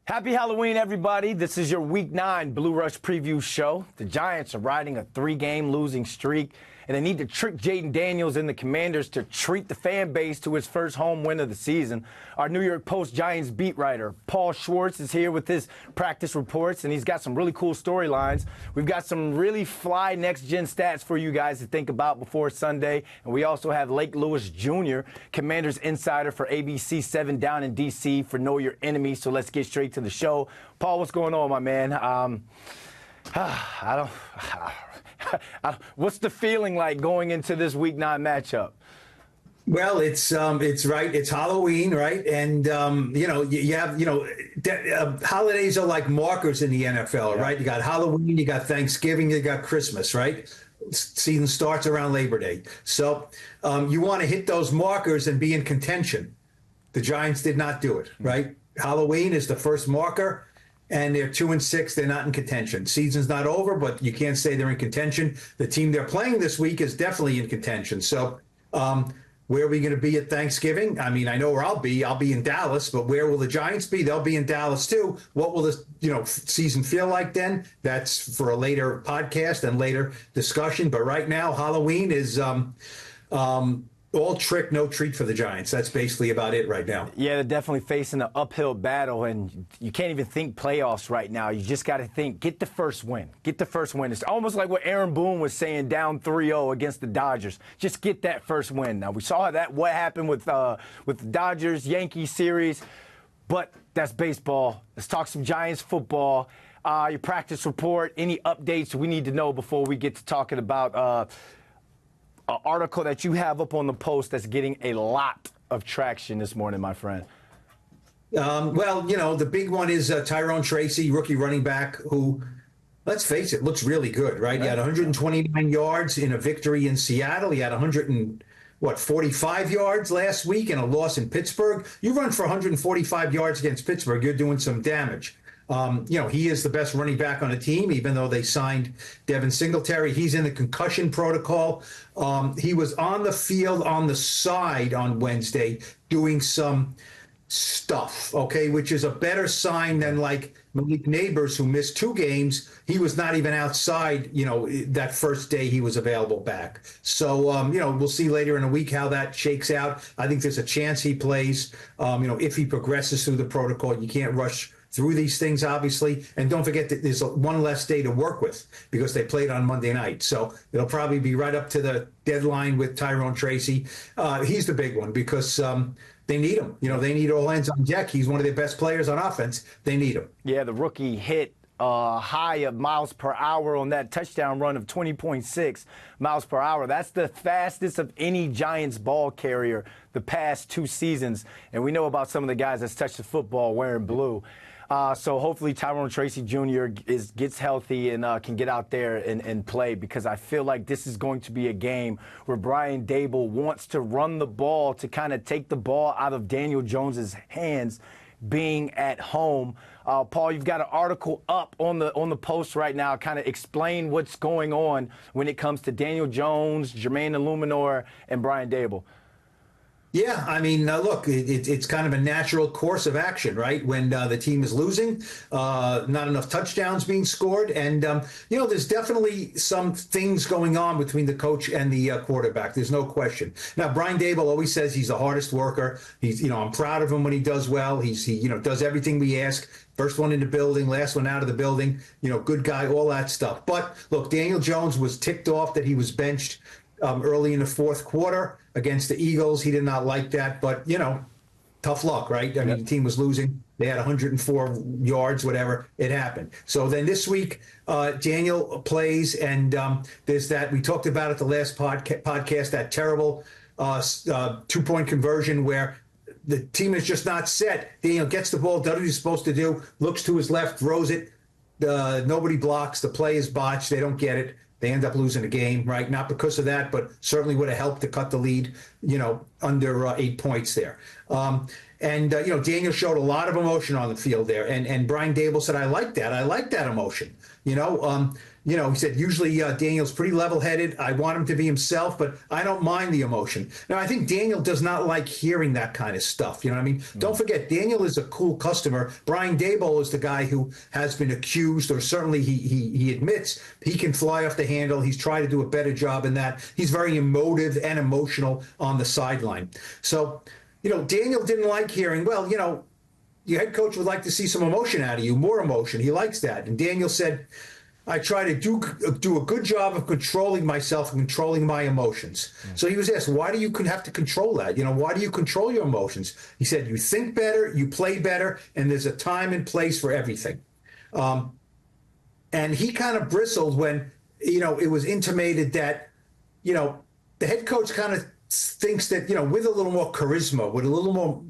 Happy Halloween, everybody. This is your Week 9 Blue Rush preview show. The Giants are riding a 3-game losing streak, and they need to trick Jayden Daniels and the Commanders to treat the fan base to his first home win of the season. Our New York Post Giants beat writer, Paul Schwartz, is here with his practice reports, and he's got some really cool storylines. We've got some really fly next-gen stats for you guys to think about before Sunday, and we also have Lake Lewis Jr., Commanders insider for ABC 7 down in D.C. for Know Your Enemy, so let's get straight to the show. Paul, what's going on, my man? What's the feeling like going into this Week 9 matchup? Well, it's right. It's Halloween, right? And you have holidays are like markers in the NFL, Yeah. right? You got Halloween, you got Thanksgiving, you got Christmas, right? Season starts around Labor Day, so you want to hit those markers and be in contention. The Giants did not do it, right? Halloween is the first marker, and they're 2-6. They're not in contention. Season's not over, but you can't say they're in contention. The team they're playing this week is definitely in contention. So where are we going to be at Thanksgiving? I mean, I know where I'll be. I'll be in Dallas, but where will the Giants be? They'll be in Dallas too. What will this season feel like then? That's for a later podcast and later discussion. But right now, Halloween is all trick, no treat for the Giants. That's basically about it right now. Yeah, they're definitely facing an uphill battle, and you can't even think playoffs right now. You just got to think, get the first win. Get the first win. It's almost like what Aaron Boone was saying down 3-0 against the Dodgers. Just get that first win. Now, we saw what happened with the Dodgers-Yankees series, but that's baseball. Let's talk some Giants football. Your practice report, any updates we need to know before we get to talking about an article that you have up on the Post that's getting a lot of traction this morning, my friend. The big one is Tyrone Tracy, rookie running back, who, let's face it, looks really good, right? He had 129 yards in a victory in Seattle. He had 45 yards last week in a loss in Pittsburgh. You run for 145 yards against Pittsburgh, you're doing some damage. He is the best running back on the team, even though they signed Devin Singletary. He's in the concussion protocol. He was on the field on the side on Wednesday doing some stuff, okay, which is a better sign than like Malik Neighbors, who missed 2 games. He was not even outside, that first day he was available back. So, we'll see later in the week how that shakes out. I think there's a chance he plays, if he progresses through the protocol. You can't rush through these things, obviously. And don't forget that there's one less day to work with because they played on Monday night. So it'll probably be right up to the deadline with Tyrone Tracy. He's the big one because they need him. They need all hands on deck. He's one of their best players on offense. They need him. Yeah, the rookie hit high of miles per hour on that touchdown run of 20.6 miles per hour. That's the fastest of any Giants ball carrier the past 2 seasons. And we know about some of the guys that's touched the football wearing blue. So hopefully Tyrone Tracy Jr. gets healthy and can get out there and play, because I feel like this is going to be a game where Brian Daboll wants to run the ball to kind of take the ball out of Daniel Jones's hands, being at home. Paul, you've got an article up on the Post right now. Kind of explain what's going on when it comes to Daniel Jones, Jermaine Illuminor, and Brian Daboll. Yeah, I mean, look, it's kind of a natural course of action, right? When the team is losing, not enough touchdowns being scored. And, there's definitely some things going on between the coach and the quarterback. There's no question. Now, Brian Daboll always says he's the hardest worker. He's, I'm proud of him when he does well. He does everything we ask. First one in the building, last one out of the building, good guy, all that stuff. But look, Daniel Jones was ticked off that he was benched early in the fourth quarter against the Eagles. He did not like that, but, tough luck, right? I mean, the team was losing. They had 104 yards, whatever. It happened. So then this week, Daniel plays, and there's that. We talked about it the last podcast, that terrible 2-point conversion where the team is just not set. Daniel gets the ball, does what he's supposed to do, looks to his left, throws it. Nobody blocks. The play is botched. They don't get it. They end up losing the game, right? Not because of that, but certainly would have helped to cut the lead, under 8 points there. Daniel showed a lot of emotion on the field there. And Brian Daboll said, I like that. I like that emotion. He said, usually Daniel's pretty level-headed. I want him to be himself, but I don't mind the emotion. Now, I think Daniel does not like hearing that kind of stuff. You know what I mean? Don't forget, Daniel is a cool customer. Brian Daboll is the guy who has been accused, or certainly he admits he can fly off the handle. He's tried to do a better job in that. He's very emotive and emotional on the sideline. So, Daniel didn't like hearing, well, your head coach would like to see some emotion out of you, more emotion. He likes that. And Daniel said, I try to do a good job of controlling myself and controlling my emotions. So he was asked, why do you have to control that? Why do you control your emotions? He said, you think better, you play better, and there's a time and place for everything. And he kind of bristled when, it was intimated that, the head coach kind of thinks that, with a little more charisma, with a little more,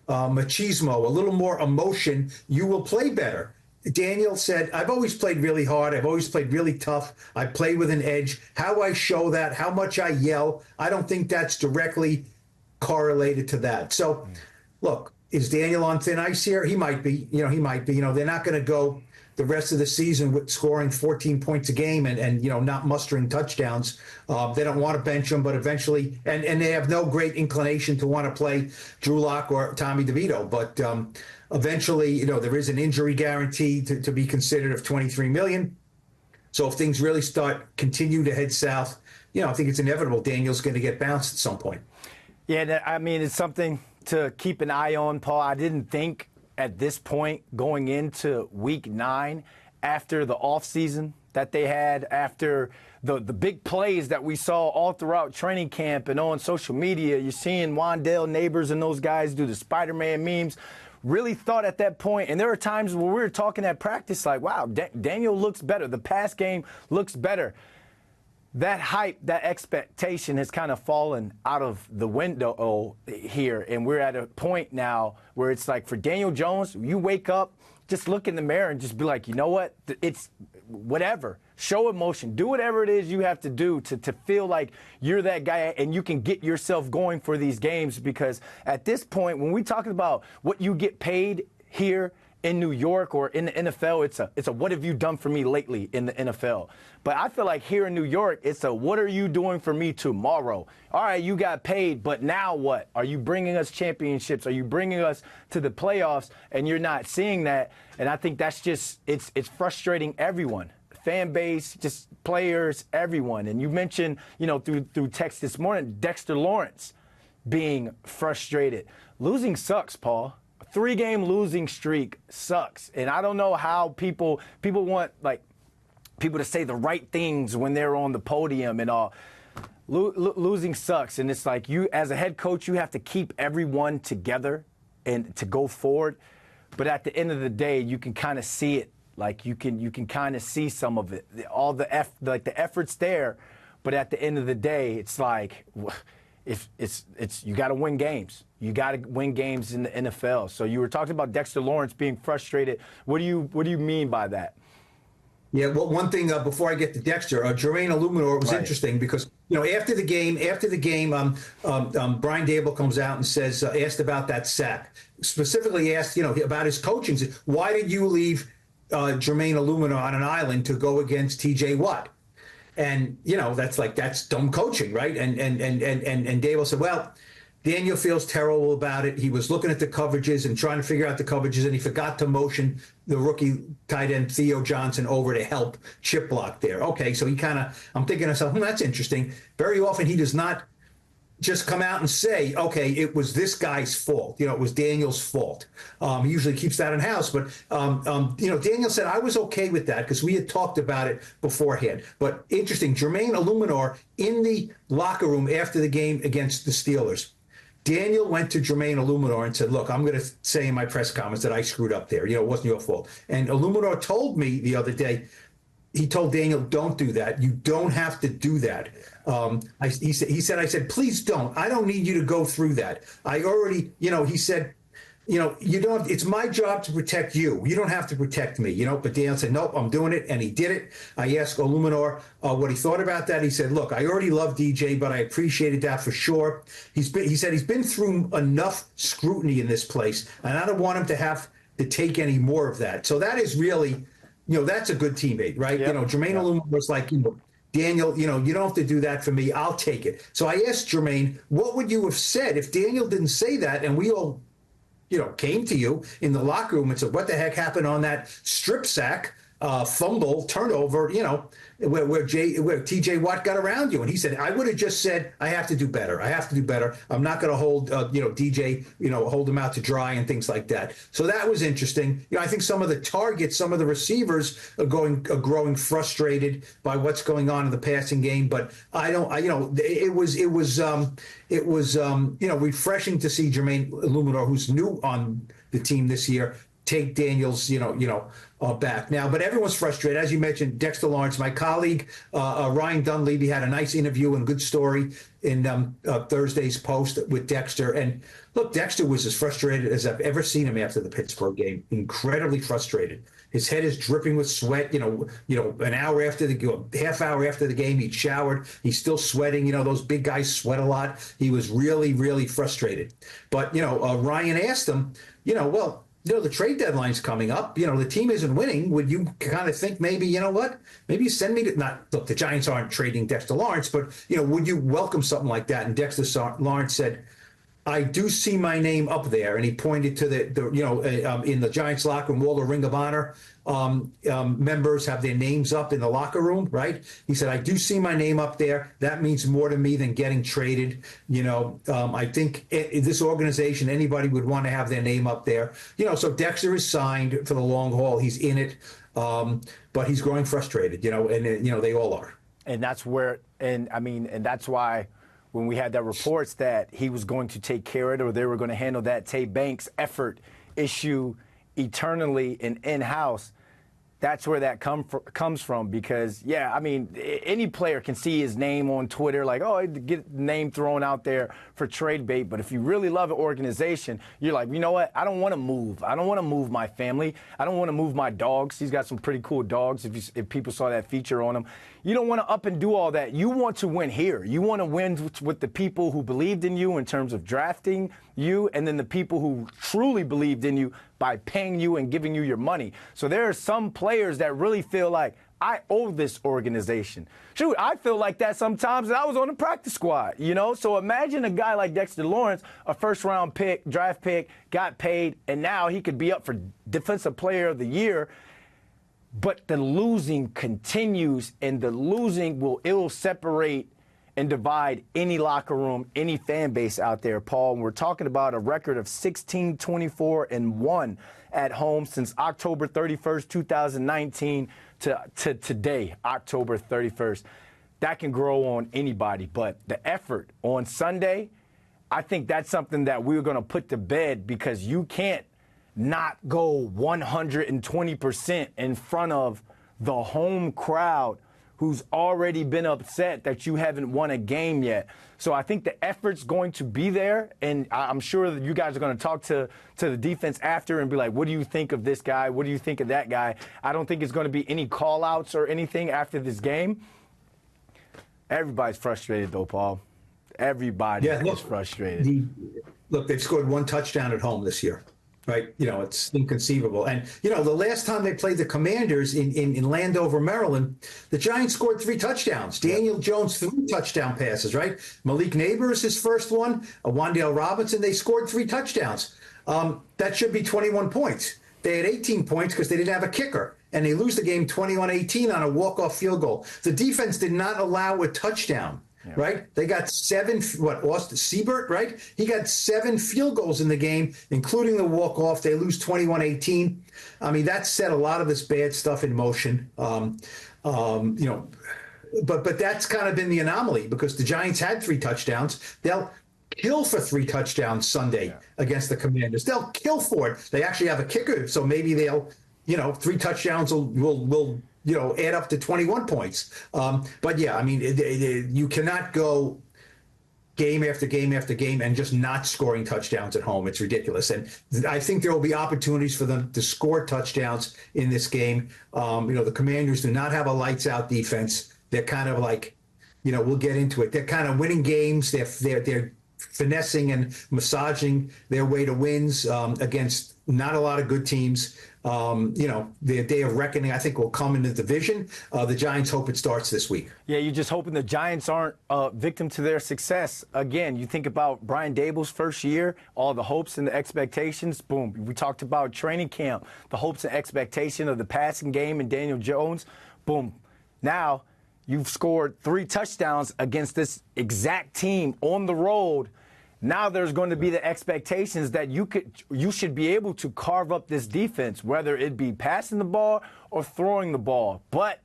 machismo, a little more emotion, you will play better. Daniel said, I've always played really hard. I've always played really tough. I play with an edge. How I show that, how much I yell, I don't think that's directly correlated to that. So, look, is Daniel on thin ice here? He might be. He might be. They're not going to go the rest of the season with scoring 14 points a game and not mustering touchdowns. They don't want to bench him, but eventually, and they have no great inclination to want to play Drew Lock or Tommy DeVito. But eventually, there is an injury guarantee to be considered of $23 million. So if things really continue to head south, I think it's inevitable Daniel's going to get bounced at some point. Yeah, I mean, it's something to keep an eye on, Paul. I didn't think at this point going into week 9, after the offseason that they had, after the big plays that we saw all throughout training camp and on social media, you're seeing Wandale Neighbors and those guys do the Spider-Man memes. Really thought at that point, and there are times where we were talking at practice like, wow, Daniel looks better. The pass game looks better. That hype, that expectation has kind of fallen out of the window here. And we're at a point now where it's like for Daniel Jones, you wake up, just look in the mirror and just be like, you know what? It's whatever. Show emotion. Do whatever it is you have to do to feel like you're that guy and you can get yourself going for these games. Because at this point, when we're talking about what you get paid here in New York or in the NFL, it's a what have you done for me lately in the NFL. But I feel like here in New York, it's a what are you doing for me tomorrow? All right, you got paid, but now what? Are you bringing us championships? Are you bringing us to the playoffs? And you're not seeing that. And I think that's just, it's frustrating everyone. Fan base, just players, everyone. And you mentioned, through text this morning, Dexter Lawrence being frustrated. Losing sucks, Paul. A 3-game losing streak sucks. And I don't know how people want, people to say the right things when they're on the podium and all. Losing sucks. And it's like you, as a head coach, you have to keep everyone together and to go forward. But at the end of the day, you can kind of see it. Like you can kind of see some of it. All the effort's there. But at the end of the day, it's like it's you got to win games. You got to win games in the NFL. So you were talking about Dexter Lawrence being frustrated. What do you mean by that? Yeah, well, one thing before I get to Dexter, Jermaine Illuminor was interesting because after the game, Brian Daboll comes out and says, asked about that sack, specifically asked about his coaching. Why did you leave Jermaine Illuminor on an island to go against T.J. Watt? And that's dumb coaching, right? And Daboll said, well, Daniel feels terrible about it. He was looking at the coverages and trying to figure out the coverages, and he forgot to motion the rookie tight end Theo Johnson over to help chip block there. Okay, so I'm thinking to myself, that's interesting. Very often he does not just come out and say, okay, it was this guy's fault. It was Daniel's fault. He usually keeps that in house. But, Daniel said, I was okay with that because we had talked about it beforehand. But interesting, Jermaine Illuminor in the locker room after the game against the Steelers, Daniel went to Jermaine Illuminor and said, look, I'm going to say in my press comments that I screwed up there. It wasn't your fault. And Illuminor told me the other day, he told Daniel, don't do that. You don't have to do that. He said, please don't. I don't need you to go through that. I already, he said, you don't, it's my job to protect you. You don't have to protect me, but Daniel said, nope, I'm doing it. And he did it. I asked Illuminor what he thought about that. He said, look, I already love DJ, but I appreciated that for sure. He said he's been through enough scrutiny in this place, and I don't want him to have to take any more of that. So that is really that's a good teammate, right? Yep. Jermaine Yep. Illuminor was like, Daniel, you don't have to do that for me. I'll take it. So I asked Jermaine, what would you have said if Daniel didn't say that and we all, came to you in the locker room and said, what the heck happened on that strip sack, fumble, turnover, where TJ Watt got around you? And he said, I would have just said, I have to do better. I have to do better. I'm not going to hold, DJ, hold him out to dry and things like that. So that was interesting. I think some of the targets, some of the receivers are growing frustrated by what's going on in the passing game. But it was refreshing to see Jermaine Illuminor, who's new on the team this year, take Daniels, back now. But everyone's frustrated. As you mentioned, Dexter Lawrence, my colleague, Ryan Dunleavy, had a nice interview and good story in Thursday's Post with Dexter. And look, Dexter was as frustrated as I've ever seen him after the Pittsburgh game. Incredibly frustrated. His head is dripping with sweat. An hour after half hour after the game, he'd showered. He's still sweating. Those big guys sweat a lot. He was really, really frustrated. But Ryan asked him, the trade deadline's coming up. The team isn't winning. Would you kind of think maybe, maybe you send me to look, the Giants aren't trading Dexter Lawrence, but, would you welcome something like that? And Dexter Lawrence said, I do see my name up there. And he pointed to in the Giants locker room, all the Ring of Honor members have their names up in the locker room, right? He said, I do see my name up there. That means more to me than getting traded. I think this organization, anybody would want to have their name up there. So Dexter is signed for the long haul. He's in it, but he's growing frustrated, and they all are. And that's where, and that's why when we had that reports that he was going to take care of it or they were going to handle that Tay Banks effort issue eternally and in-house, that's where that comes from. Because, any player can see his name on Twitter, like, oh, get the name thrown out there for trade bait. But if you really love an organization, you're like, you know what? I don't want to move. I don't want to move my family. I don't want to move my dogs. He's got some pretty cool dogs, if people saw that feature on him. You don't want to up and do all that. You want to win here. You want to win with the people who believed in you in terms of drafting you, and then the people who truly believed in you by paying you and giving you your money. So there are some players that really feel like, I owe this organization. Shoot, I feel like that sometimes, and I was on the practice squad, So imagine a guy like Dexter Lawrence, a first-round pick, draft pick, got paid, and now he could be up for Defensive Player of the Year. But the losing continues, and the losing will separate and divide any locker room, any fan base out there, Paul. And we're talking about a record of 16-24-1 at home since October 31st, 2019 to today, October 31st. That can grow on anybody. But the effort on Sunday, I think that's something that we're going to put to bed, because you can't not go 120% in front of the home crowd who's already been upset that you haven't won a game yet. So I think the effort's going to be there, and I'm sure that you guys are going to talk to the defense after and be like, what do you think of this guy? What do you think of that guy? I don't think it's going to be any call-outs or anything after this game. Everybody's frustrated, though, Paul. Everybody is frustrated. Look, they've scored one touchdown at home this year. Right. It's inconceivable. And, the last time they played the Commanders in Landover, Maryland, the Giants scored 3 touchdowns. Daniel Jones, 3 touchdown passes, right? Malik Neighbors, his first one. Wan'Dale Robinson, they scored 3 touchdowns. That should be 21 points. They had 18 points because they didn't have a kicker. And they lose the game 21-18 on a walk-off field goal. The defense did not allow a touchdown. Yeah. Right? They got 7, Austin Siebert, right? He got 7 field goals in the game, including the walk-off. They lose 21-18. That set a lot of this bad stuff in motion. But that's kind of been the anomaly, because the Giants had 3 touchdowns. They'll kill for 3 touchdowns Sunday against the Commanders. They'll kill for it. They actually have a kicker, so maybe they'll, 3 touchdowns will add up to 21 points. But you cannot go game after game after game and just not scoring touchdowns at home. It's ridiculous. And I think there will be opportunities for them to score touchdowns in this game. The Commanders do not have a lights out defense. They're kind of like, we'll get into it. They're kind of winning games. They're finessing and massaging their way to wins against not a lot of good teams. their day of reckoning, I think, will come in the division. The Giants hope it starts this week. Yeah, you're just hoping the Giants aren't a victim to their success. Again, you think about Brian Daboll's first year, all the hopes and the expectations, boom. We talked about training camp, the hopes and expectation of the passing game and Daniel Jones, boom. Now you've scored 3 touchdowns against this exact team on the road. Now there's going to be the expectations that you should be able to carve up this defense, whether it be passing the ball or throwing the ball. But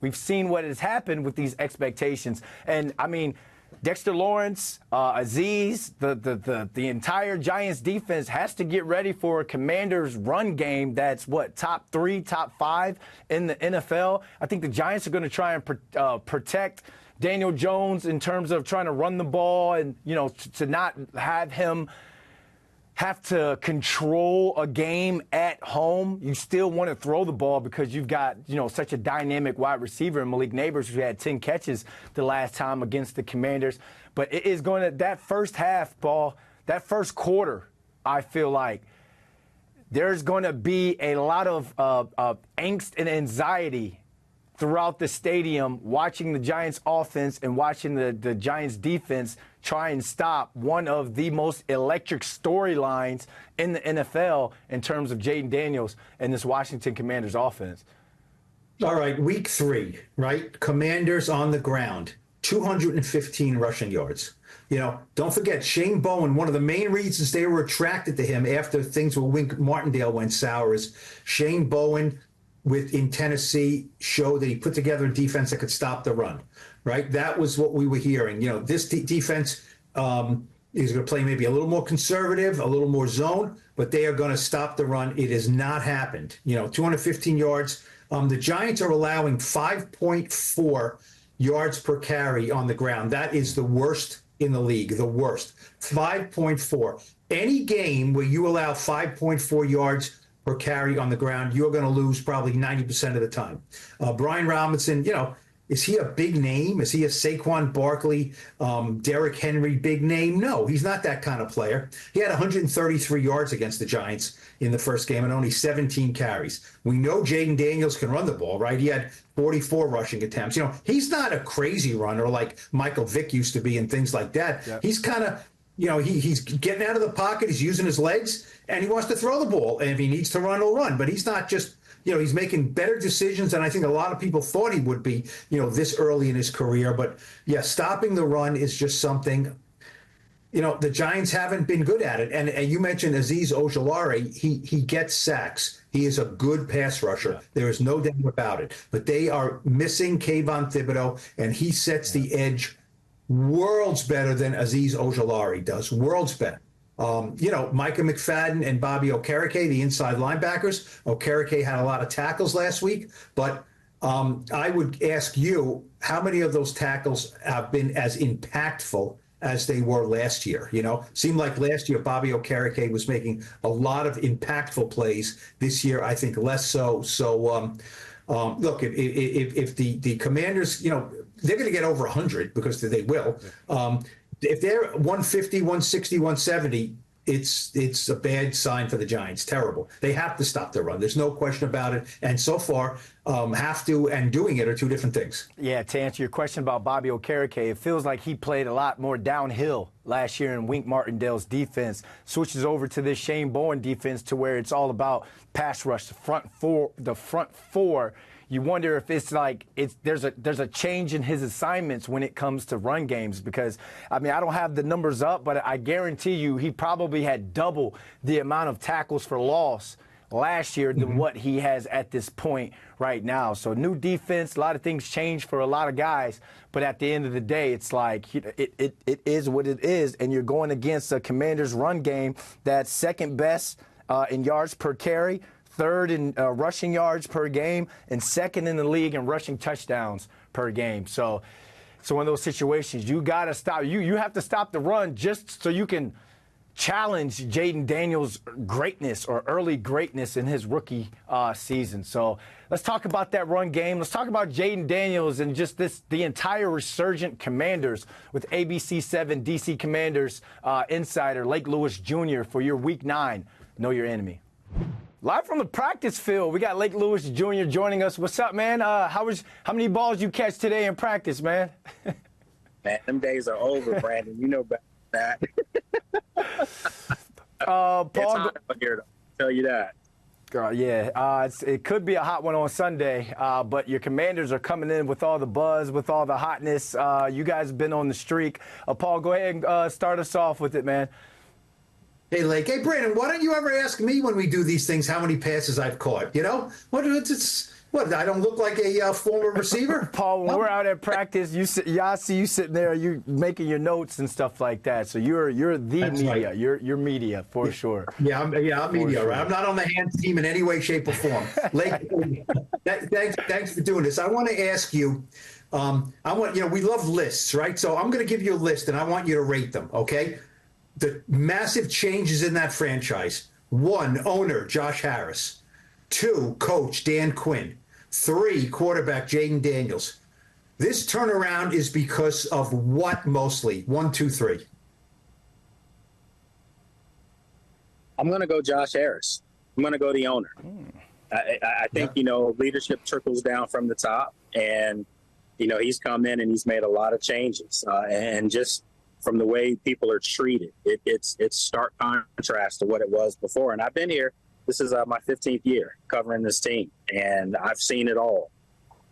we've seen what has happened with these expectations. And, I mean, Dexter Lawrence, Azeez, the entire Giants defense has to get ready for a Commanders run game that's, top 3, top 5 in the NFL. I think the Giants are going to try and protect Daniel Jones in terms of trying to run the ball and, to not have him have to control a game at home. You still want to throw the ball because you've got, such a dynamic wide receiver in Malik Neighbors, who had 10 catches the last time against the Commanders. But it is going to, that first half, Paul, that first quarter, I feel like there's going to be a lot of angst and anxiety throughout the stadium, watching the Giants offense and watching the Giants defense try and stop one of the most electric storylines in the NFL in terms of Jayden Daniels and this Washington Commanders offense. All right, week 3, right? Commanders on the ground, 215 rushing yards. Don't forget, Shane Bowen, one of the main reasons they were attracted to him after things with Wink Martindale went sour is Shane Bowen in Tennessee showed that he put together a defense that could stop the run, right? That was what we were hearing. This defense is going to play maybe a little more conservative, a little more zone, but they are going to stop the run. It has not happened. 215 yards. The Giants are allowing 5.4 yards per carry on the ground. That is the worst in the league, the worst. 5.4. Any game where you allow 5.4 yards per carry on the ground, you're going to lose probably 90% of the time. Brian Robinson, is he a big name? Is he a Saquon Barkley, Derrick Henry big name? No, he's not that kind of player. He had 133 yards against the Giants in the first game and only 17 carries. We know Jayden Daniels can run the ball, right? He had 44 rushing attempts. He's not a crazy runner like Michael Vick used to be and things like that. Yep. He's kind of he's getting out of the pocket, he's using his legs, and he wants to throw the ball. And if he needs to run, he'll run. But he's not just, he's making better decisions than I think a lot of people thought he would be, this early in his career. But, yeah, stopping the run is just something, the Giants haven't been good at it. And you mentioned Azeez Ojulari. He gets sacks. He is a good pass rusher. Yeah. There is no doubt about it. But they are missing Kayvon Thibodeau, and he sets the edge worlds better than Azeez Ojulari does. Worlds better. Micah McFadden and Bobby Okereke, the inside linebackers. Okereke had a lot of tackles last week, but I would ask you, how many of those tackles have been as impactful as they were last year? Seemed like last year Bobby Okereke was making a lot of impactful plays. This year, I think less so. So, look, if the Commanders, they're going to get over 100 because they will. If they're 150, 160, 170, it's a bad sign for the Giants. Terrible. They have to stop their run. There's no question about it. And so far, have to and doing it are two different things. Yeah, to answer your question about Bobby Okereke, it feels like he played a lot more downhill last year in Wink Martindale's defense. Switches over to this Shane Bowen defense to where it's all about pass rush, the front four. You wonder if it's like there's a change in his assignments when it comes to run games, because, I don't have the numbers up, but I guarantee you he probably had double the amount of tackles for loss last year than what he has at this point right now. So new defense, a lot of things change for a lot of guys, but at the end of the day, it's like it is what it is, and you're going against a Commanders run game that's second best in yards per carry, third in rushing yards per game, and second in the league in rushing touchdowns per game. So in those situations, you got to stop. You have to stop the run just so you can challenge Jayden Daniels' greatness or early greatness in his rookie season. So let's talk about that run game. Let's talk about Jayden Daniels and just the entire resurgent Commanders with ABC7 DC Commanders insider Lake Lewis Jr. for your Week 9 Know Your Enemy. Live from the practice field, we got Lake Lewis Jr. joining us. What's up, man? How many balls you catch today in practice, man? Man, them days are over, Brandon. You know about that. Paul, it's hot out here, I'll tell you that. Yeah, it could be a hot one on Sunday, but your Commanders are coming in with all the buzz, with all the hotness. You guys have been on the streak. Paul, go ahead and start us off with it, man. Hey, Lake. Hey, Brandon, why don't you ever ask me when we do these things how many passes I've caught? You know? What, I don't look like a former receiver? Paul, when we're out at practice, I see you sitting there, you making your notes and stuff like that. So you're the That's media. right. You're media for sure. Yeah, I'm media, sure. right? I'm not on the hands team in any way, shape, or form. Lake, thanks for doing this. I want to ask you, we love lists, right? So I'm going to give you a list, and I want you to rate them, okay? The massive changes in that franchise. 1, owner Josh Harris. 2, coach Dan Quinn. 3, quarterback Jayden Daniels. This turnaround is because of what mostly? 1, 2, 3. I'm going to go Josh Harris. I'm going to go the owner. I think, leadership trickles down from the top. And, he's come in and he's made a lot of changes. And just from the way people are treated, it's stark contrast to what it was before. And I've been here. This is my 15th year covering this team, and I've seen it all.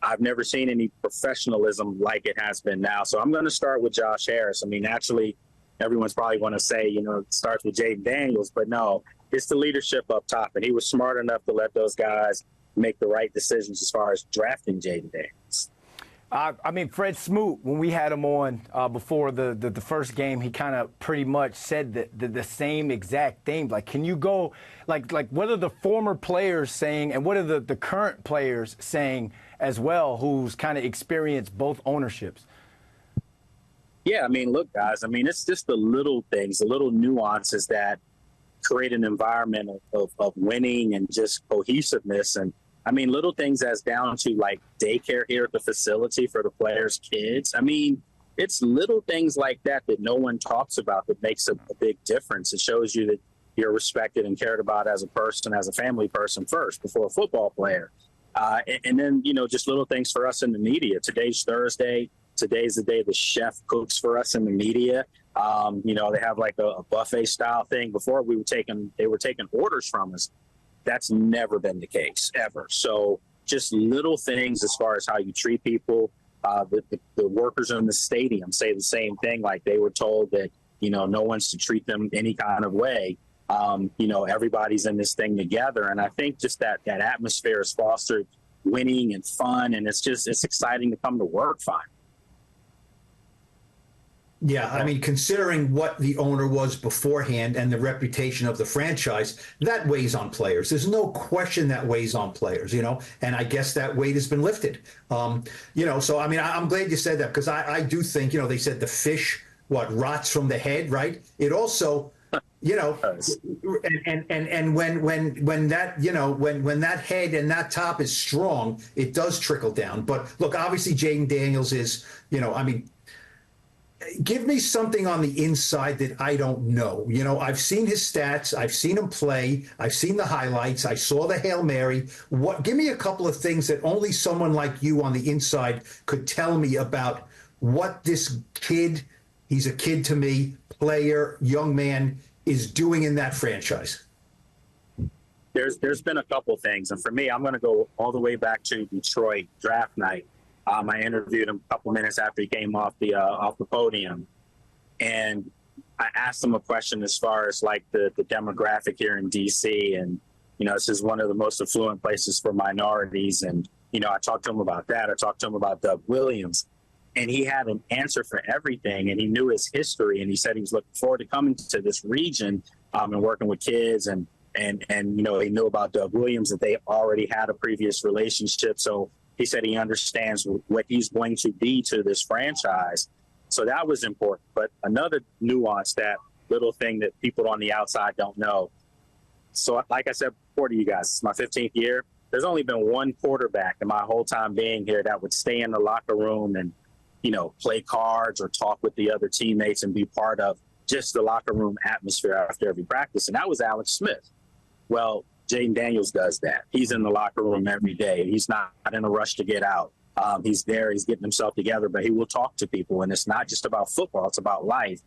I've never seen any professionalism like it has been now. So I'm going to start with Josh Harris. I mean, naturally, everyone's probably going to say, it starts with Jayden Daniels, but no, it's the leadership up top. And he was smart enough to let those guys make the right decisions as far as drafting Jayden Daniels. Fred Smoot, when we had him on before the first game, he kind of pretty much said the same exact thing. Like, can you go, like what are the former players saying and what are the current players saying as well, who's kind of experienced both ownerships? Yeah, look, guys, it's just the little things, the little nuances that create an environment of winning and just cohesiveness. And little things as down to like daycare here at the facility for the players' kids. It's little things like that no one talks about that makes a big difference. It shows you that you're respected and cared about as a person, as a family person first, before a football player. And then, just little things for us in the media. Today's Thursday. Today's the day the chef cooks for us in the media. They have like a buffet style thing. Before they were taking orders from us. That's never been the case, ever. So just little things as far as how you treat people. The workers in the stadium say the same thing. Like they were told that, no one's to treat them any kind of way. Everybody's in this thing together. And I think just that atmosphere has fostered winning and fun. And it's exciting to come to work finally. Yeah, considering what the owner was beforehand and the reputation of the franchise, that weighs on players. There's no question that weighs on players, and I guess that weight has been lifted. So, I'm glad you said that because I do think, they said the fish, rots from the head, right? It also, and when that head and that top is strong, it does trickle down. But look, obviously Jayden Daniels is, give me something on the inside that I don't know. I've seen his stats. I've seen him play. I've seen the highlights. I saw the Hail Mary. Give me a couple of things that only someone like you on the inside could tell me about what this kid, he's a kid to me, player, young man, is doing in that franchise. There's been a couple things. And for me, I'm going to go all the way back to Detroit draft night. I interviewed him a couple minutes after he came off the podium, and I asked him a question as far as like the demographic here in D.C. And this is one of the most affluent places for minorities, and I talked to him about that. I talked to him about Doug Williams, and he had an answer for everything, and he knew his history, and he said he was looking forward to coming to this region and working with kids, and he knew about Doug Williams, that they already had a previous relationship, so. He said he understands what he's going to be to this franchise. So that was important. But another nuance, that little thing that people on the outside don't know. So like I said before to you guys, it's my 15th year. There's only been one quarterback in my whole time being here that would stay in the locker room and, play cards or talk with the other teammates and be part of just the locker room atmosphere after every practice. And that was Alex Smith. Well, Jayden Daniels does that. He's in the locker room every day. He's not in a rush to get out. He's there. He's getting himself together, but he will talk to people. And it's not just about football. It's about life.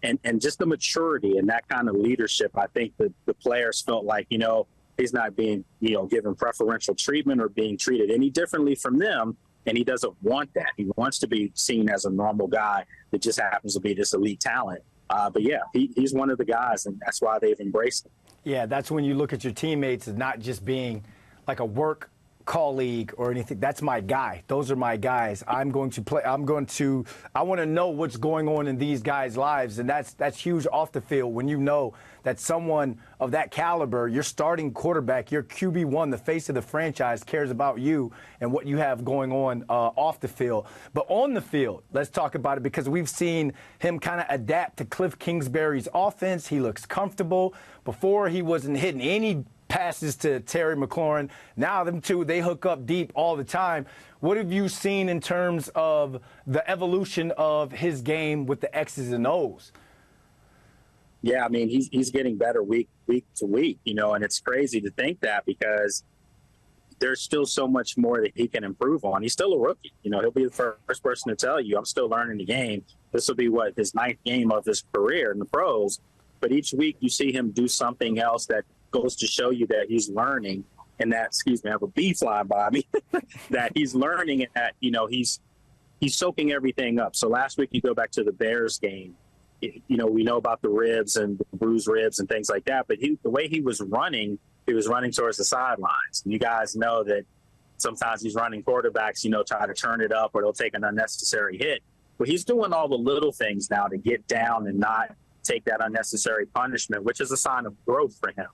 And just the maturity and that kind of leadership, I think that the players felt like, he's not being, given preferential treatment or being treated any differently from them. And he doesn't want that. He wants to be seen as a normal guy that just happens to be this elite talent. But yeah, he's one of the guys, and that's why they've embraced him. Yeah, that's when you look at your teammates as not just being like a work colleague or anything. That's my guy. Those are my guys. I want to know what's going on in these guys' lives, and that's huge off the field when you know that someone of that caliber, your starting quarterback, your QB1, the face of the franchise, cares about you and what you have going on off the field. But on the field, let's talk about it, because we've seen him kind of adapt to Cliff Kingsbury's offense. He looks comfortable. Before, he wasn't hitting any passes to Terry McLaurin. Now them two, they hook up deep all the time. What have you seen in terms of the evolution of his game with the X's and O's? Yeah, I mean, he's getting better week to week, and it's crazy to think that, because there's still so much more that he can improve on. He's still a rookie. He'll be the first person to tell you, I'm still learning the game. This will be his 9th game of his career in the pros. But each week you see him do something else that goes to show you that he's learning, and that, I have a bee flying by me, that he's learning, and that, he's soaking everything up. So last week, you go back to the Bears game, we know about the ribs and the bruised ribs and things like that, but the way he was running towards the sidelines. You guys know that sometimes these running quarterbacks, try to turn it up or they'll take an unnecessary hit. But he's doing all the little things now to get down and not take that unnecessary punishment, which is a sign of growth for him.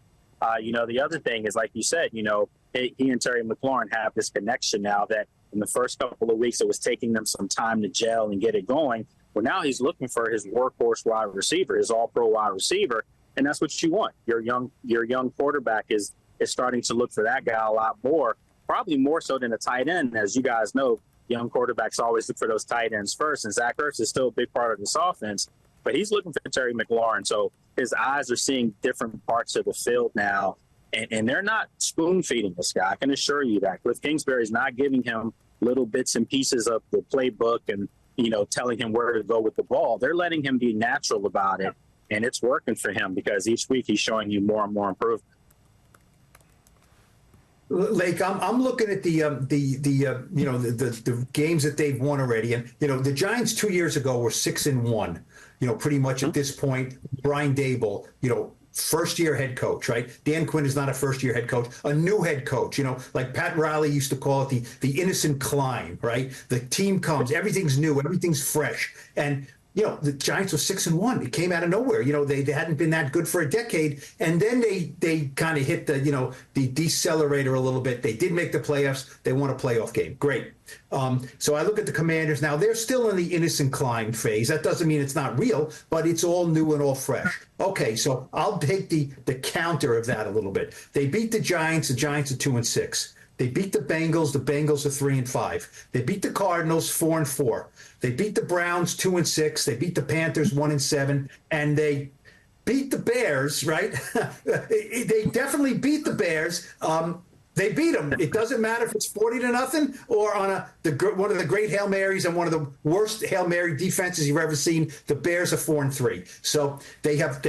The other thing is, like you said, he and Terry McLaurin have this connection now that in the first couple of weeks, it was taking them some time to gel and get it going. Well, now he's looking for his workhorse wide receiver, his all-pro wide receiver, and that's what you want. Your young quarterback is starting to look for that guy a lot more, probably more so than a tight end. As you guys know, young quarterbacks always look for those tight ends first, and Zach Ertz is still a big part of this offense. But he's looking for Terry McLaurin, so his eyes are seeing different parts of the field now, and they're not spoon-feeding this guy. I can assure you that. Cliff Kingsbury's not giving him little bits and pieces of the playbook and, telling him where to go with the ball. They're letting him be natural about it, and it's working for him because each week he's showing you more and more improvement. Lake, I'm looking at the games that they've won already, and the Giants 2 years ago were 6-1. Pretty much at this point, Brian Daboll, first-year head coach, right? Dan Quinn is not a first-year head coach, a new head coach, like Pat Riley used to call it the innocent climb, right? The team comes, everything's new, everything's fresh, and the Giants were 6-1. It came out of nowhere. They hadn't been that good for a decade, and then they kind of hit the decelerator a little bit. They did make the playoffs. They won a playoff game. Great. So I look at the Commanders now. They're still in the innocent climb phase. That doesn't mean it's not real, but it's all new and all fresh. Okay, so I'll take the counter of that a little bit. They beat the Giants. The Giants are 2-6. They beat the Bengals. The Bengals are 3-5. They beat the Cardinals 4-4. They beat the Browns 2-6. They beat the Panthers 1-7, and they beat the Bears. Right? They definitely beat the Bears. They beat them. It doesn't matter if it's 40-0 or on one of the great Hail Marys and one of the worst Hail Mary defenses you've ever seen. The Bears are 4-3. So they have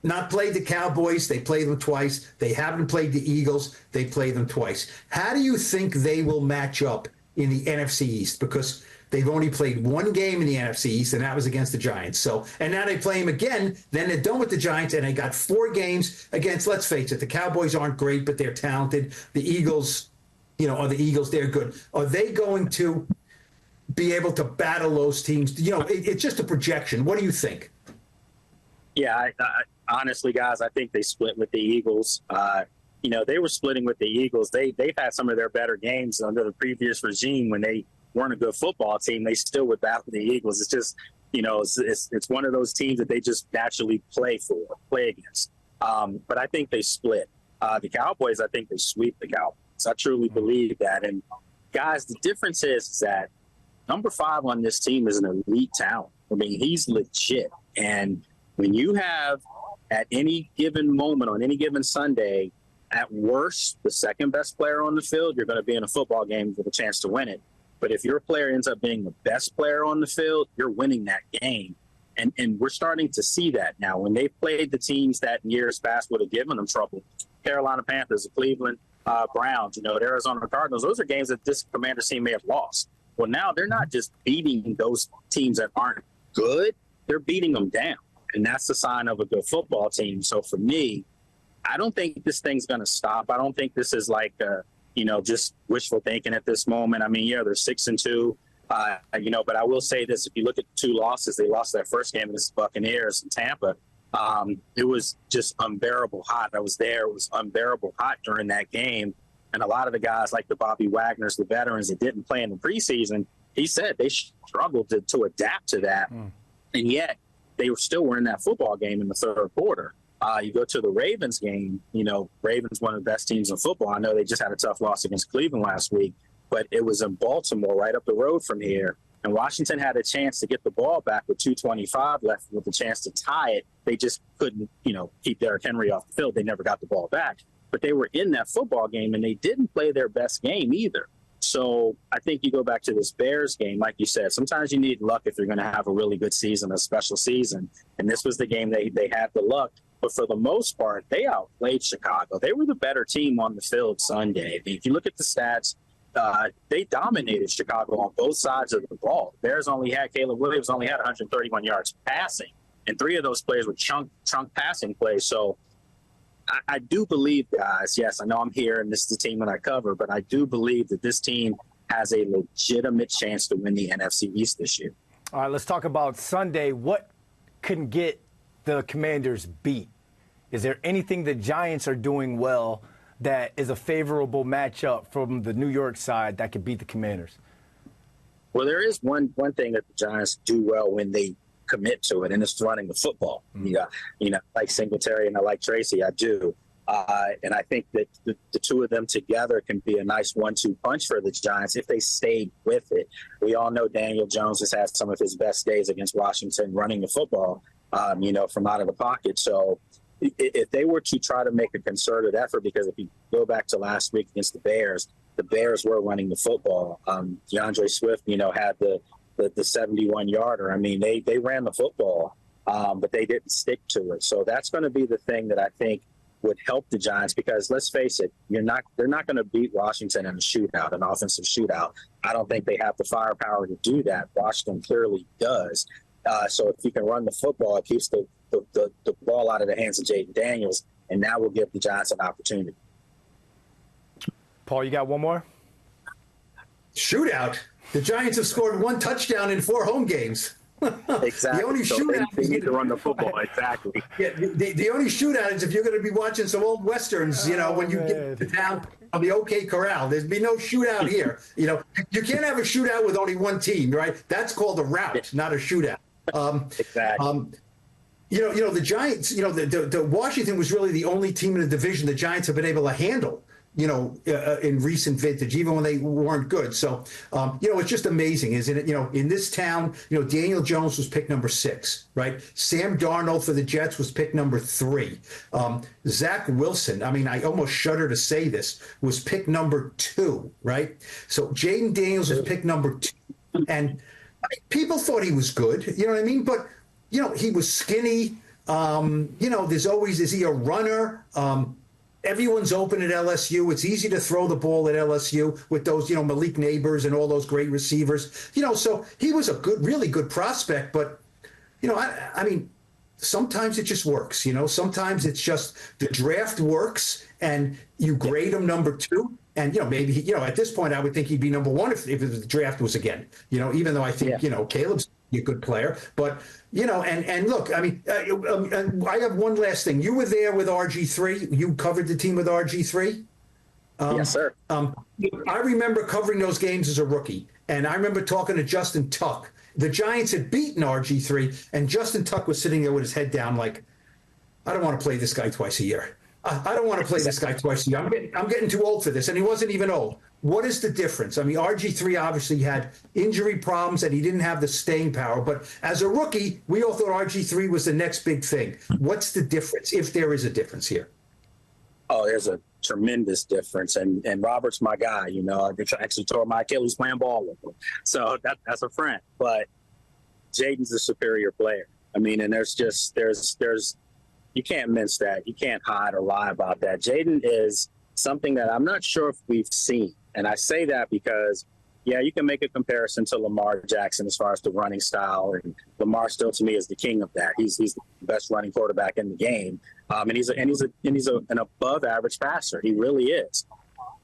not played the Cowboys. They played them twice. They haven't played the Eagles. They played them twice. How do you think they will match up in the NFC East? Because they've only played one game in the NFC East, and that was against the Giants. So, and now they play them again. Then they're done with the Giants, and they got 4 games against, let's face it, the Cowboys aren't great, but they're talented. The Eagles, are the Eagles. They're good. Are they going to be able to battle those teams? It's just a projection. What do you think? Yeah, I honestly, guys, I think they split with the Eagles. They were splitting with the Eagles. They've had some of their better games under the previous regime when they weren't a good football team. They still would battle the Eagles. It's just, it's one of those teams that they just naturally play against. But I think they split. The Cowboys, I think they sweep the Cowboys. I truly believe that. And guys, the difference is that number 5 on this team is an elite talent. I mean, he's legit. And when you have at any given moment on any given Sunday, at worst, the second best player on the field, you're going to be in a football game with a chance to win it. But if your player ends up being the best player on the field, you're winning that game. And we're starting to see that now. When they played the teams that in years past would have given them trouble, Carolina Panthers, the Cleveland Browns, the Arizona Cardinals, those are games that this Commanders team may have lost. Well, now they're not just beating those teams that aren't good, they're beating them down. And that's the sign of a good football team. So for me, I don't think this thing's going to stop. I don't think this is like, just wishful thinking at this moment. I mean, yeah, they're 6-2, but I will say this. If you look at the two losses, they lost their first game against the Buccaneers in Tampa. It was just unbearable hot. I was there. It was unbearable hot during that game. And a lot of the guys like the Bobby Wagners, the veterans that didn't play in the preseason, he said they struggled to adapt to that. And yet they were in that football game in the third quarter. You go to the Ravens game, Ravens, one of the best teams in football. I know they just had a tough loss against Cleveland last week, but it was in Baltimore right up the road from here. And Washington had a chance to get the ball back with 2:25 left with a chance to tie it. They just couldn't, keep Derrick Henry off the field. They never got the ball back. But they were in that football game, and they didn't play their best game either. So I think you go back to this Bears game, like you said, sometimes you need luck if you're going to have a really good season, a special season. And this was the game they had the luck. But for the most part, they outplayed Chicago. They were the better team on the field Sunday. If you look at the stats, they dominated Chicago on both sides of the ball. Bears Caleb Williams only had 131 yards passing, and 3 of those plays were chunk passing plays. So I do believe, guys, yes, I know I'm here and this is the team that I cover, but I do believe that this team has a legitimate chance to win the NFC East this year. All right, let's talk about Sunday. What can get the Commanders beat? Is there anything the Giants are doing well that is a favorable matchup from the New York side that could beat the Commanders? Well, there is one thing that the Giants do well when they commit to it, and it's running the football. Like Singletary and I like Tracy, I do. And I think that the two of them together can be a nice 1-2 punch for the Giants if they stayed with it. We all know Daniel Jones has had some of his best days against Washington running the football, from out of the pocket. So if they were to try to make a concerted effort, because if you go back to last week against the Bears were running the football. DeAndre Swift, had the 71-yarder. I mean, they ran the football, but they didn't stick to it. So that's going to be the thing that I think would help the Giants, because let's face it, they're not going to beat Washington in a shootout, an offensive shootout. I don't think they have the firepower to do that. Washington clearly does. So if you can run the football, it keeps the ball out of the hands of Jayden Daniels, and now we'll give the Giants an opportunity. Paul, you got one more? Shootout. The Giants have scored 1 touchdown in 4 home games. Exactly. The only shootout they need to run the football. Exactly. Yeah, the only shootout is if you're going to be watching some old westerns. When you get to town on the OK Corral. There's be no shootout here. You can't have a shootout with only one team, right? That's called a rout, not a shootout. Exactly. The Giants. The Washington was really the only team in the division the Giants have been able to handle. In recent vintage, even when they weren't good. So, it's just amazing, isn't it? In this town, Daniel Jones was pick number 6, right? Sam Darnold for the Jets was pick number 3. Zach Wilson, I mean, I almost shudder to say this, was pick number 2, right? So Jayden Daniels was pick number 2. And people thought he was good, you know what I mean? But, he was skinny. There's always, is he a runner? Everyone's open at LSU. It's easy to throw the ball at LSU with those, Malik Neighbors and all those great receivers. So he was a really good prospect. But, I mean, sometimes it just works. Sometimes it's just the draft works and you grade him number 2. And, maybe, at this point, I would think he'd be number 1 if the draft was again, even though I think, Caleb's a good player. But, and look, I mean, I have one last thing. You were there with RG3. You covered the team with RG3. Yes, sir. I remember covering those games as a rookie. And I remember talking to Justin Tuck. The Giants had beaten RG3, and Justin Tuck was sitting there with his head down like, I don't want to play this guy twice a year. I don't want to play this guy twice a year. I'm getting too old for this, and he wasn't even old. What is the difference? I mean, RG3 obviously had injury problems and he didn't have the staying power. But as a rookie, we all thought RG3 was the next big thing. What's the difference, if there is a difference here? Oh, there's a tremendous difference. And Robert's my guy. You know, I actually tore my Achilles playing ball with him. So that's a friend. But Jayden's a superior player. I mean, and there's you can't mince that. You can't hide or lie about that. Jayden is something that I'm not sure if we've seen. And I say that because, yeah, you can make a comparison to Lamar Jackson as far as the running style. And Lamar still, to me, is the king of that. He's the best running quarterback in the game. And he's an above average passer. He really is.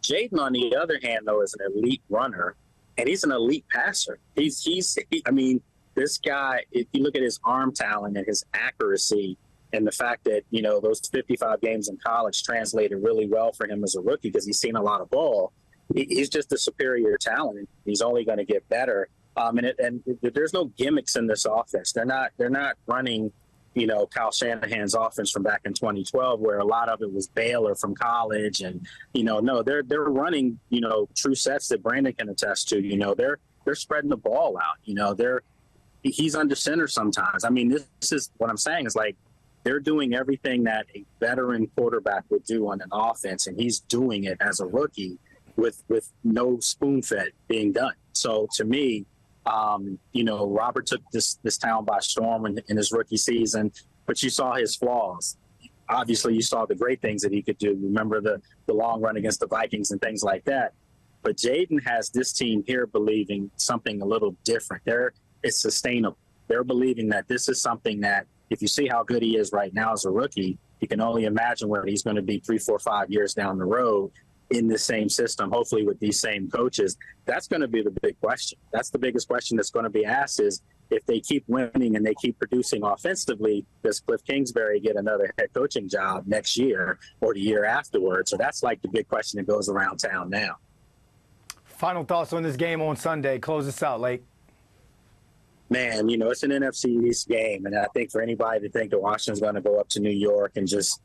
Jayden, on the other hand, though, is an elite runner, and he's an elite passer. I mean, this guy, if you look at his arm talent and his accuracy, and the fact that, you know, those 55 games in college translated really well for him as a rookie because he's seen a lot of ball. He's just a superior talent. He's only going to get better. And there's no gimmicks in this offense. They're not running, you know, Kyle Shanahan's offense from back in 2012, where a lot of it was Baylor from college. And, you know, no, they're running, you know, true sets that Brandon can attest to. You know, they're spreading the ball out. You know, he's under center sometimes. I mean, this is what I'm saying is like, they're doing everything that a veteran quarterback would do on an offense, and he's doing it as a rookie with no spoon-fed being done. So to me, you know, Robert took this town by storm in his rookie season, but you saw his flaws. Obviously, you saw the great things that he could do. Remember the long run against the Vikings and things like that. But Jayden has this team here believing something a little different. It's sustainable. They're believing that this is something that, if you see how good he is right now as a rookie, you can only imagine where he's going to be 3, 4, 5 years down the road in the same system, hopefully with these same coaches. That's going to be the big question. That's the biggest question that's going to be asked is, if they keep winning and they keep producing offensively, does Cliff Kingsbury get another head coaching job next year or the year afterwards? So that's like the big question that goes around town now. Final thoughts on this game on Sunday. Close us out, Lake. Man, you know, it's an NFC East game, and I think for anybody to think that Washington's going to go up to New York and just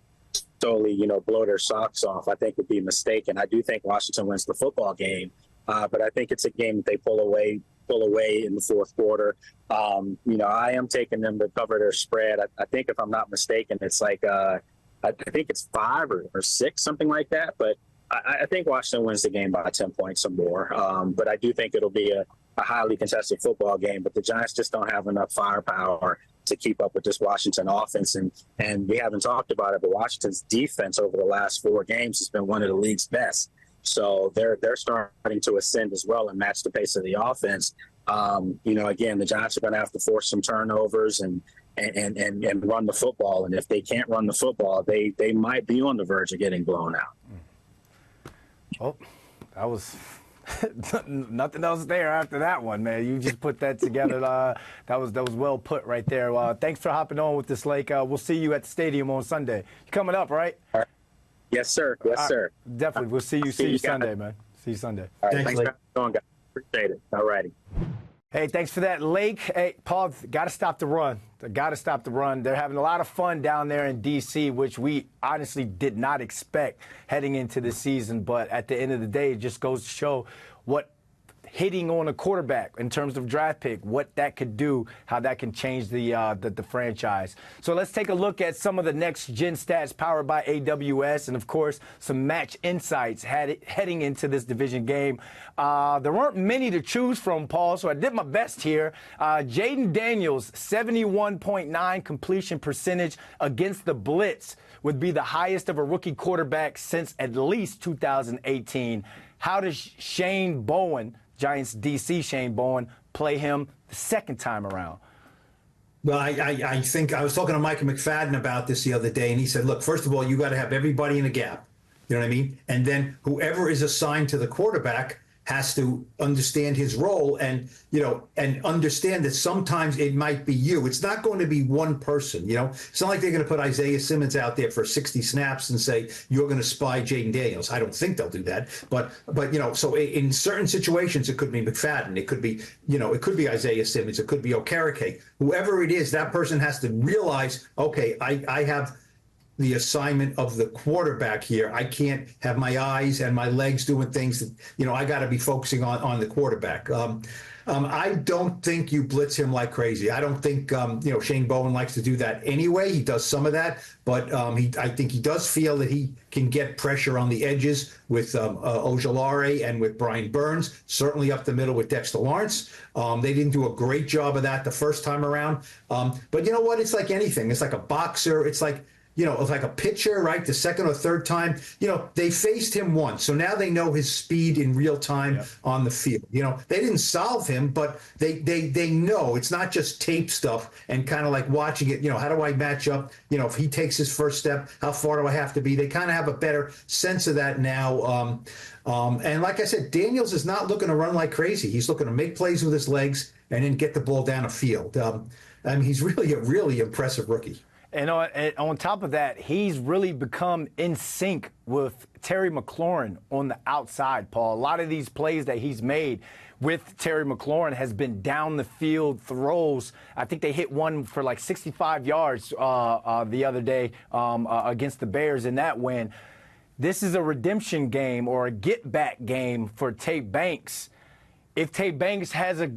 totally, you know, blow their socks off, I think would be mistaken. I do think Washington wins the football game, but I think it's a game that they pull away in the fourth quarter. You know, I am taking them to cover their spread. I think, if I'm not mistaken, it's like I think it's 5 or 6, something like that. But I think Washington wins the game by 10 points or more. But I do think it'll be a highly contested football game, but the Giants just don't have enough firepower to keep up with this Washington offense. And we haven't talked about it, but Washington's defense over the last 4 games has been one of the league's best. So they're starting to ascend as well and match the pace of the offense. You know, again, the Giants are going to have to force some turnovers and run the football. And if they can't run the football, they might be on the verge of getting blown out. Oh, that was nothing else there after that one, man. You just put that together. That was well put right there. Thanks for hopping on with this, Lake. We'll see you at the stadium on Sunday. You're coming up, right? All right. Yes, sir. Yes, sir. Definitely. We'll see you Sunday, man. See you Sunday. All right. Thanks for going, guys. Appreciate it. All righty. Hey, thanks for that, Lake. Hey, Paul, got to stop the run. Got to stop the run. They're having a lot of fun down there in D.C., which we honestly did not expect heading into the season. But at the end of the day, it just goes to show what hitting on a quarterback in terms of draft pick, what that could do, how that can change the franchise. So let's take a look at some of the next-gen stats powered by AWS and, of course, some match insights heading into this division game. There weren't many to choose from, Paul, so I did my best here. Jayden Daniels, 71.9 completion percentage against the blitz, would be the highest of a rookie quarterback since at least 2018. How does Shane Bowen, Giants DC Shane Bowen, play him the second time around? Well, I think I was talking to Micah McFadden about this the other day, and he said, look, first of all, you got to have everybody in a gap. You know what I mean? And then whoever is assigned to the quarterback has to understand his role and, you know, and understand that sometimes it might be you. It's not going to be one person, you know. It's not like they're going to put Isaiah Simmons out there for 60 snaps and say, you're going to spy Jayden Daniels. I don't think they'll do that. But you know, so in certain situations, it could be McFadden. It could be, you know, it could be Isaiah Simmons. It could be Okereke. Whoever it is, that person has to realize, okay, I have the assignment of the quarterback here. I can't have my eyes and my legs doing things that, I got to be focusing on the quarterback. I don't think you blitz him like crazy. I don't think, Shane Bowen likes to do that anyway. He does some of that, but I think he does feel that he can get pressure on the edges with Ojulari and with Brian Burns, certainly up the middle with Dexter Lawrence. They didn't do a great job of that the first time around. But you know what? It's like anything. It's like a boxer. It's like a pitcher, right? The second or third time, they faced him once. So now they know his speed in real time on the field. They didn't solve him, but they know it's not just tape stuff and kind of like watching it. How do I match up? If he takes his first step, how far do I have to be? They kind of have a better sense of that now. And like I said, Daniels is not looking to run like crazy. He's looking to make plays with his legs and then get the ball down the field. He's really a really impressive rookie. And on top of that, he's really become in sync with Terry McLaurin on the outside, Paul. A lot of these plays that he's made with Terry McLaurin has been down the field throws. I think they hit one for like 65 yards the other day against the Bears in that win. This is a redemption game or a get-back game for Tate Banks. If Tate Banks has a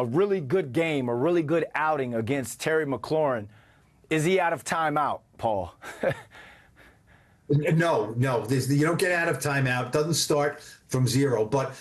really good game, a really good outing against Terry McLaurin, is he out of timeout, Paul? No. You don't get out of timeout. Doesn't start from zero. But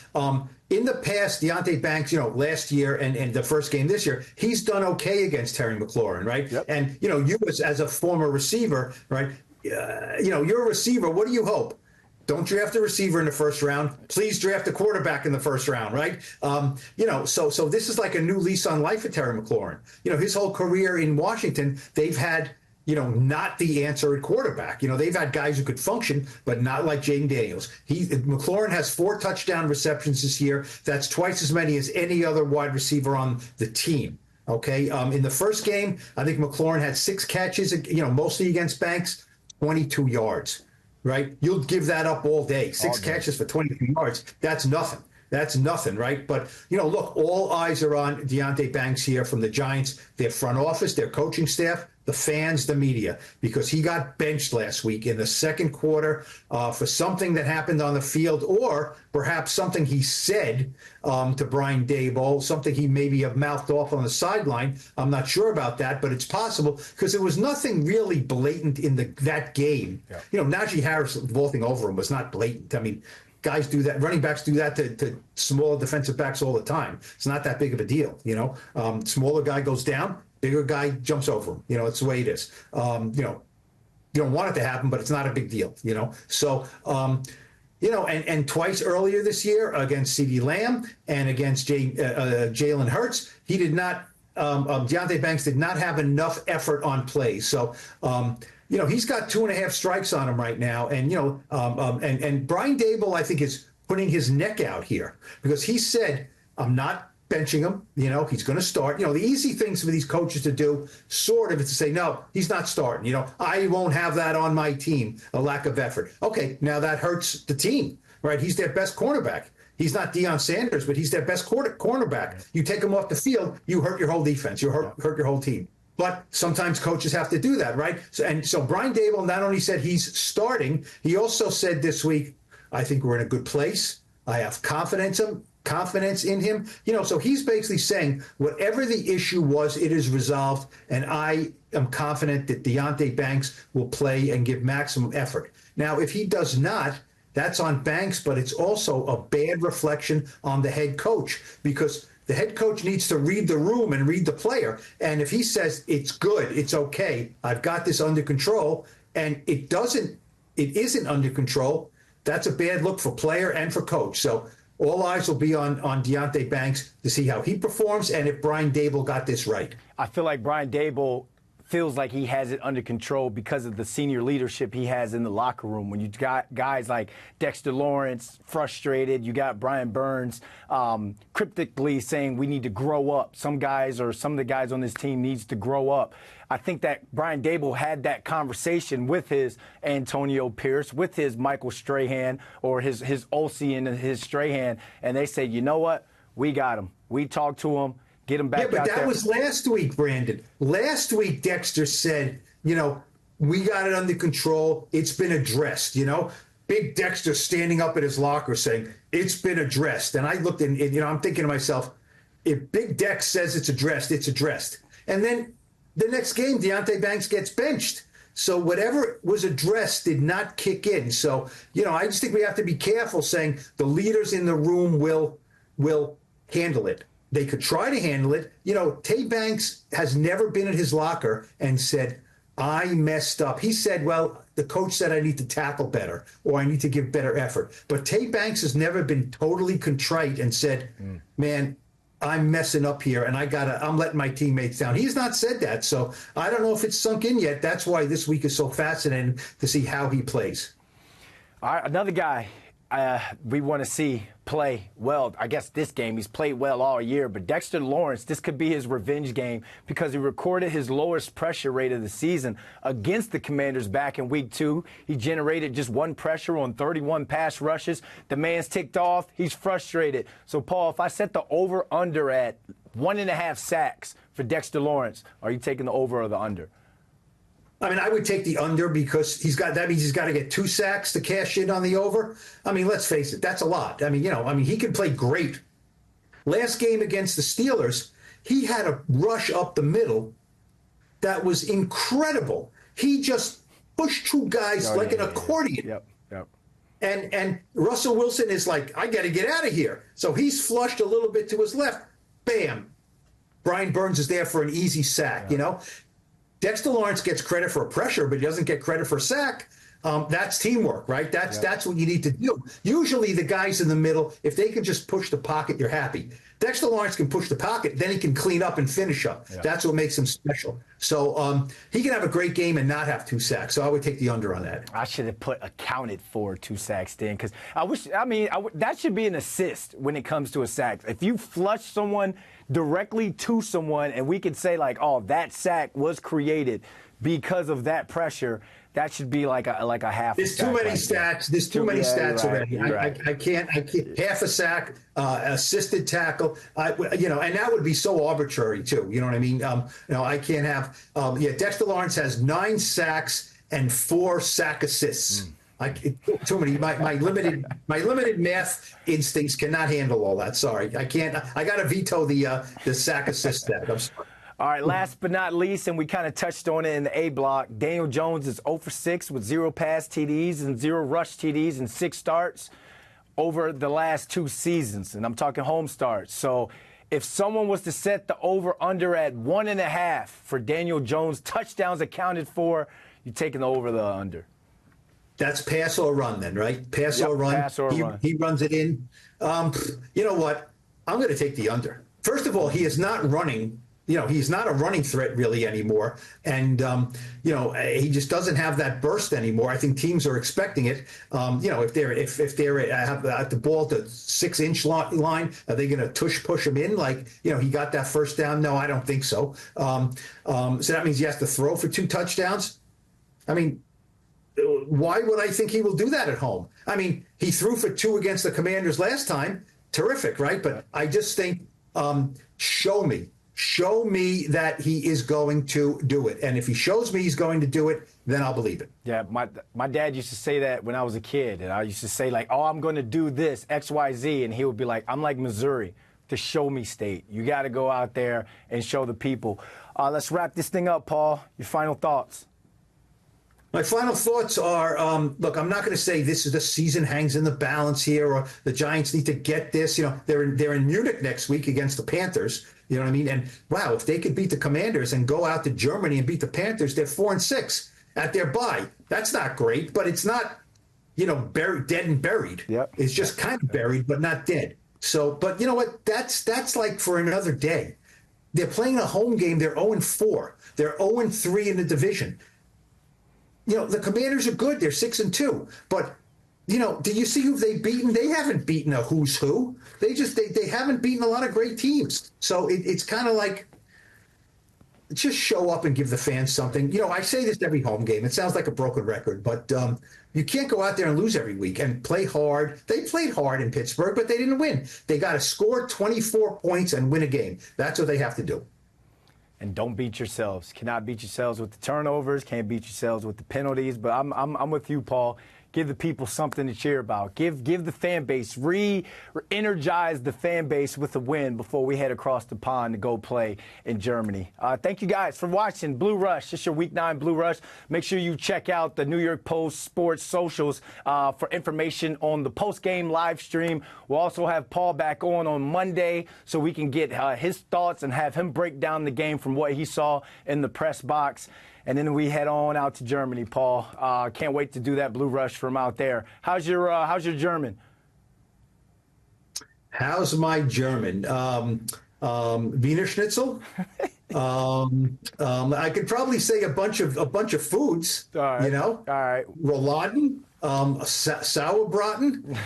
in the past, Deonte Banks, last year and the first game this year, he's done okay against Terry McLaurin, right? Yep. And, you as a former receiver, right, you're a receiver. What do you hope? Don't draft a receiver in the first round. Please draft a quarterback in the first round, right? So this is like a new lease on life for Terry McLaurin. His whole career in Washington, they've had, not the answer at quarterback. They've had guys who could function, but not like Jayden Daniels. McLaurin has 4 touchdown receptions this year. That's twice as many as any other wide receiver on the team. Okay. In the first game, I think McLaurin had 6 catches, mostly against Banks, 22 yards. Right? You'll give that up all day. 6 catches for 22 yards. That's nothing, right? But, look, all eyes are on Deonte Banks here from the Giants, their front office, their coaching staff, the fans, the media, because he got benched last week in the second quarter for something that happened on the field or perhaps something he said to Brian Daboll, something he maybe have mouthed off on the sideline. I'm not sure about that, but it's possible because there was nothing really blatant in that game. Yeah. Najee Harris vaulting over him was not blatant. I mean, guys do that. Running backs do that to smaller defensive backs all the time. It's not that big of a deal. Smaller guy goes down, bigger guy jumps over him. It's the way it is. You don't want it to happen, but it's not a big deal. So. And twice earlier this year against CeeDee Lamb and against Jalen Hurts, he did not. Deonte Banks did not have enough effort on plays. So. He's got 2.5 strikes on him right now. And, and Brian Daboll, I think, is putting his neck out here because he said, I'm not benching him. He's going to start. The easy things for these coaches to do sort of is to say, no, he's not starting. I won't have that on my team, a lack of effort. Okay, now that hurts the team, right? He's their best cornerback. He's not Deion Sanders, but he's their best cornerback. You take him off the field, you hurt your whole defense. You hurt your whole team. But sometimes coaches have to do that, right? So Brian Daboll not only said he's starting, he also said this week, I think we're in a good place. I have confidence in him. So he's basically saying whatever the issue was, it is resolved, and I am confident that Deonte Banks will play and give maximum effort. Now, if he does not, that's on Banks, but it's also a bad reflection on the head coach because the head coach needs to read the room and read the player. And if he says it's good, it's okay, I've got this under control, and it isn't under control, that's a bad look for player and for coach. So all eyes will be on Deonte Banks to see how he performs and if Brian Daboll got this right. I feel like Brian Daboll feels like he has it under control because of the senior leadership he has in the locker room. When you got guys like Dexter Lawrence frustrated, you got Brian Burns cryptically saying we need to grow up. Some of the guys on this team needs to grow up. I think that Brian Daboll had that conversation with his Antonio Pierce, with his Michael Strahan, or his Olsen and his Strahan, and they said, you know what? We got him. We talked to him. Get him back out there. Yeah, but that was last week, Brandon. Last week, Dexter said, we got it under control. It's been addressed, Big Dexter standing up at his locker saying, it's been addressed. And I looked and I'm thinking to myself, if Big Dex says it's addressed, it's addressed. And then the next game, Deonte Banks gets benched. So whatever was addressed did not kick in. So, I just think we have to be careful saying the leaders in the room will handle it. They could try to handle it. Tay Banks has never been at his locker and said, I messed up. He said, well, the coach said I need to tackle better or I need to give better effort. But Tay Banks has never been totally contrite and said, man, I'm messing up here and I'm letting my teammates down. He's not said that. So I don't know if it's sunk in yet. That's why this week is so fascinating to see how he plays. All right, another guy we want to see play well. I guess this game, he's played well all year, but Dexter Lawrence, this could be his revenge game because he recorded his lowest pressure rate of the season against the Commanders back in week 2. He generated just 1 pressure on 31 pass rushes. The man's ticked off. He's frustrated. So, Paul, if I set the over-under at 1.5 sacks for Dexter Lawrence, are you taking the over or the under? I mean, I would take the under because that means he's got to get 2 sacks to cash in on the over. I mean, let's face it, that's a lot. I mean, he can play great. Last game against the Steelers, he had a rush up the middle that was incredible. He just pushed 2 guys an accordion. Yep. And Russell Wilson is like, I got to get out of here. So he's flushed a little bit to his left. Bam. Brian Burns is there for an easy sack, Dexter Lawrence gets credit for a pressure, but he doesn't get credit for a sack. That's teamwork, right? That's what you need to do. Usually the guys in the middle, if they can just push the pocket, you're happy. Dexter Lawrence can push the pocket, then he can clean up and finish up. Yeah. That's what makes him special. So he can have a great game and not have 2 sacks. So I would take the under on that. I should have put accounted for 2 sacks then, because that should be an assist when it comes to a sack. If you flush someone directly to someone and we could say like, oh, that sack was created because of that pressure, that should be like a half. There's too many stats. There's too many stats already. I can't. Half a sack, assisted tackle. And that would be so arbitrary too. You know what I mean? I can't have. Dexter Lawrence has 9 sacks and 4 sack assists. Too many. My limited math instincts cannot handle all that. Sorry, I can't. I got to veto the sack assist stat. I'm sorry. All right, last but not least, and we kind of touched on it in the A block, Daniel Jones is 0 for 6 with 0 pass TDs and 0 rush TDs and 6 starts over the last 2 seasons, and I'm talking home starts. So if someone was to set the over-under at 1.5 for Daniel Jones, touchdowns accounted for, you're taking the over the under. That's pass or run then, right? Pass or run. Pass or run. He runs it in. You know what? I'm going to take the under. First of all, he is not running. He's not a running threat really anymore. And, he just doesn't have that burst anymore. I think teams are expecting it. If they're at the ball at the 6-inch line, are they going to push him in? He got that first down. No, I don't think so. So that means he has to throw for 2 touchdowns. I mean, why would I think he will do that at home? I mean, he threw for 2 against the Commanders last time. Terrific, right? But I just think, show me that he is going to do it. And if he shows me he's going to do it, then I'll believe it. Yeah, my dad used to say that when I was a kid. And I used to say, like, oh, I'm going to do this, X, Y, Z. And he would be like, I'm like Missouri, the show me state. You got to go out there and show the people. Let's wrap this thing up, Paul. Your final thoughts. My final thoughts are, look, I'm not going to say the season hangs in the balance here or the Giants need to get this. They're in Munich next week against the Panthers. You know what I mean? And wow, if they could beat the Commanders and go out to Germany and beat the Panthers, they're 4-6 at their bye. That's not great, but it's not, dead and buried. Yep. It's just kind of buried, but not dead. So, but you know what? That's like for another day. They're playing a home game. They're 0-4. They're 0-3 in the division. The Commanders are good. They're 6-2. But, do you see who they've beaten? They haven't beaten a who's who. They haven't beaten a lot of great teams. So it's kind of like, just show up and give the fans something. I say this every home game. It sounds like a broken record, but you can't go out there and lose every week and play hard. They played hard in Pittsburgh, but they didn't win. They got to score 24 points and win a game. That's what they have to do. And don't beat yourselves. Cannot beat yourselves with the turnovers. Can't beat yourselves with the penalties. But I'm with you, Paul. Give the people something to cheer about. Give the fan base, re-energize the fan base with a win before we head across the pond to go play in Germany. Thank you guys for watching Blue Rush. It's your Week 9 Blue Rush. Make sure you check out the New York Post Sports socials for information on the post-game live stream. We'll also have Paul back on Monday so we can get his thoughts and have him break down the game from what he saw in the press box. And then we head on out to Germany, Paul. Can't wait to do that Blue Rush from out there. How's your German? How's my German? Wiener Schnitzel. I could probably say a bunch of foods. All right. You know. All right. Rouladen, Sauerbraten.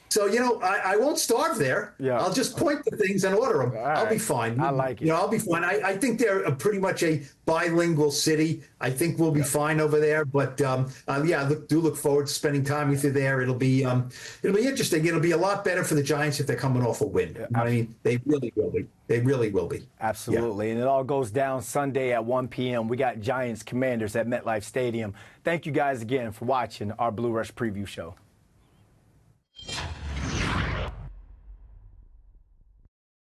So, I won't starve there. Yeah. I'll just point to things and order them. I'll be fine. I like it. I'll be fine. I think they're pretty much a bilingual city. I think we'll be fine over there. But, look forward to spending time with you there. It'll be interesting. It'll be a lot better for the Giants if they're coming off a win. Yeah, I mean, they really will be. They really will be. Absolutely. Yeah. And it all goes down Sunday at 1 p.m. We got Giants Commanders at MetLife Stadium. Thank you guys again for watching our Blue Rush preview show.